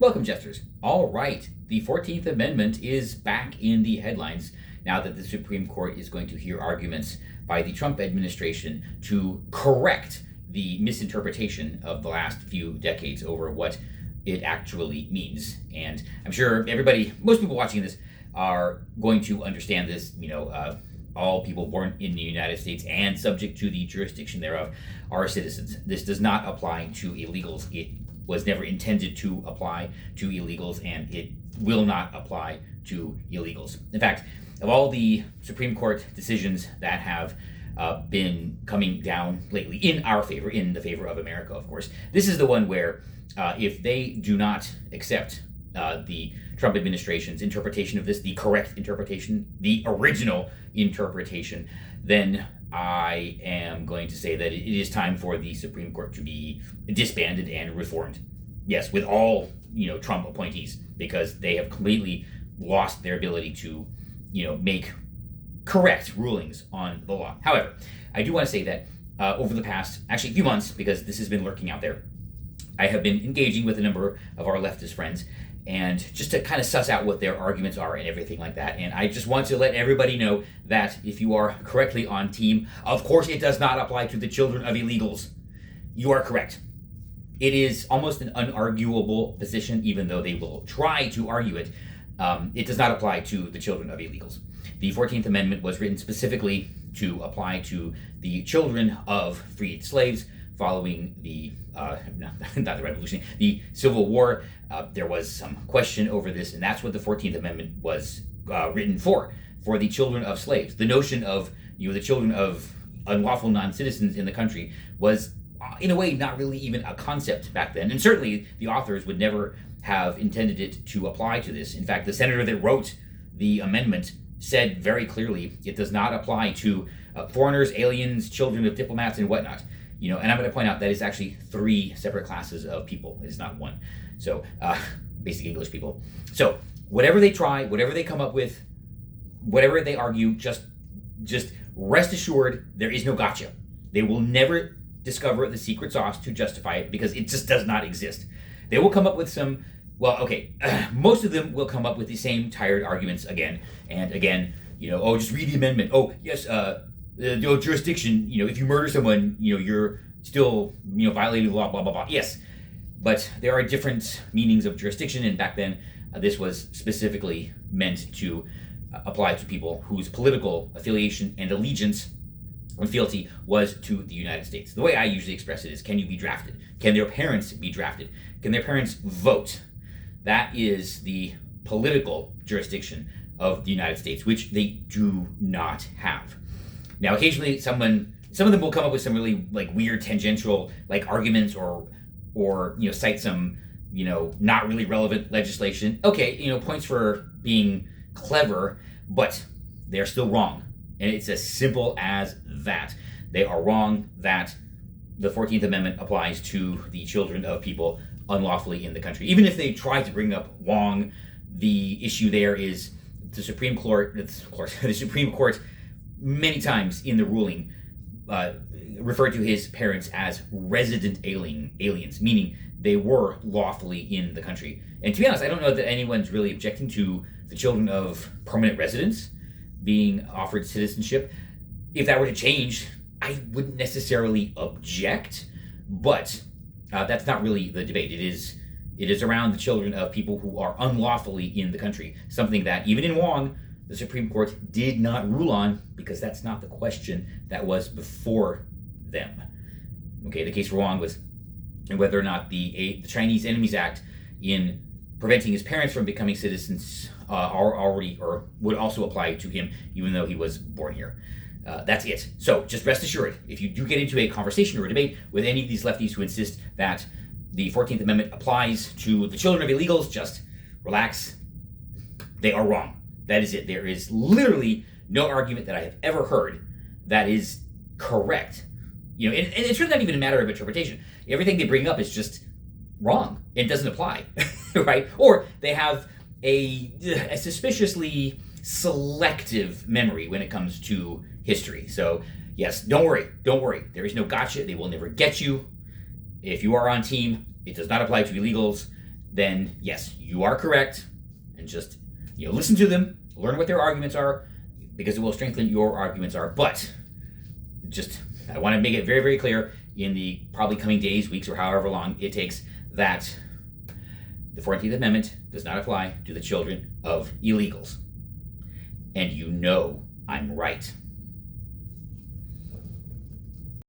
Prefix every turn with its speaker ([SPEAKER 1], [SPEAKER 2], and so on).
[SPEAKER 1] Welcome, jesters. All right, the 14th Amendment is back in the headlines now that the Supreme Court is going to hear arguments by the Trump administration to correct the misinterpretation of the last few decades over what it actually means. And I'm sure most people watching this are going to understand this, all people born in the United States and subject to the jurisdiction thereof are citizens. This does not apply to illegals. It was never intended to apply to illegals, and it will not apply to illegals. In fact, of all the Supreme Court decisions that have been coming down lately in our favor, in the favor of America, of course, this is the one where if they do not accept the Trump administration's interpretation of this, the correct interpretation, the original interpretation, then I am going to say that it is time for the Supreme Court to be disbanded and reformed. Yes, with all Trump appointees, because they have completely lost their ability to make correct rulings on the law. However, I do want to say that over the past few months, because this has been lurking out there, I have been engaging with a number of our leftist friends, and just to kind of suss out what their arguments are and everything like that. And I just want to let everybody know that if you are correctly on team, of course it does not apply to the children of illegals. You are correct. It is almost an unarguable position, even though they will try to argue it. It does not apply to the children of illegals. The 14th Amendment was written specifically to apply to the children of freed slaves following the not the revolution, the Civil War. There was some question over this, and that's what the 14th Amendment was written for the children of slaves. The notion of the children of unlawful non-citizens in the country was, in a way, not really even a concept back then, and certainly the authors would never have intended it to apply to this. In fact, the senator that wrote the amendment said very clearly it does not apply to foreigners, aliens, children of diplomats, and whatnot. And I'm going to point out that it's actually 3 separate classes of people. It's not one. So, basic English people. So, whatever they try, whatever they come up with, whatever they argue, just rest assured there is no gotcha. They will never discover the secret sauce to justify it, because it just does not exist. They will come up with some, most of them will come up with the same tired arguments again and again. Just read the amendment. Oh, yes, jurisdiction, if you murder someone, you're still, violating the law, blah, blah, blah. Yes, but there are different meanings of jurisdiction, and back then, this was specifically meant to apply to people whose political affiliation and allegiance and fealty was to the United States. The way I usually express it is, can you be drafted? Can their parents be drafted? Can their parents vote? That is the political jurisdiction of the United States, which they do not have. Now, occasionally, some of them will come up with some really weird tangential arguments or cite some not really relevant legislation. Okay, points for being clever, but they're still wrong, and it's as simple as that. They are wrong that the 14th Amendment applies to the children of people unlawfully in the country. Even if they try to bring up Wong, the issue there is the Supreme Court. The Supreme Court many times in the ruling referred to his parents as resident aliens, meaning they were lawfully in the country. And to be honest, I don't know that anyone's really objecting to the children of permanent residents being offered citizenship. If that were to change, I wouldn't necessarily object, but that's not really the debate. It is around the children of people who are unlawfully in the country, something that even in Wong, the Supreme Court did not rule on, because that's not the question that was before them. Okay, the case for Wong was whether or not the Chinese Enemies Act, in preventing his parents from becoming citizens, would also apply to him, even though he was born here. That's it. So just rest assured, if you do get into a conversation or a debate with any of these lefties who insist that the 14th Amendment applies to the children of illegals, just relax. They are wrong. That is it. There is literally no argument that I have ever heard that is correct. And it's really not even a matter of interpretation. Everything they bring up is just wrong. It doesn't apply, right? Or they have a suspiciously selective memory when it comes to history. So yes, don't worry. There is no gotcha. They will never get you. If you are on team, it does not apply to illegals. then yes, you are correct. And just, listen to them, learn what their arguments are, because it will strengthen your arguments are. But I want to make it very, very clear in the probably coming days, weeks, or however long it takes, that the 14th Amendment does not apply to the children of illegals. And I'm right.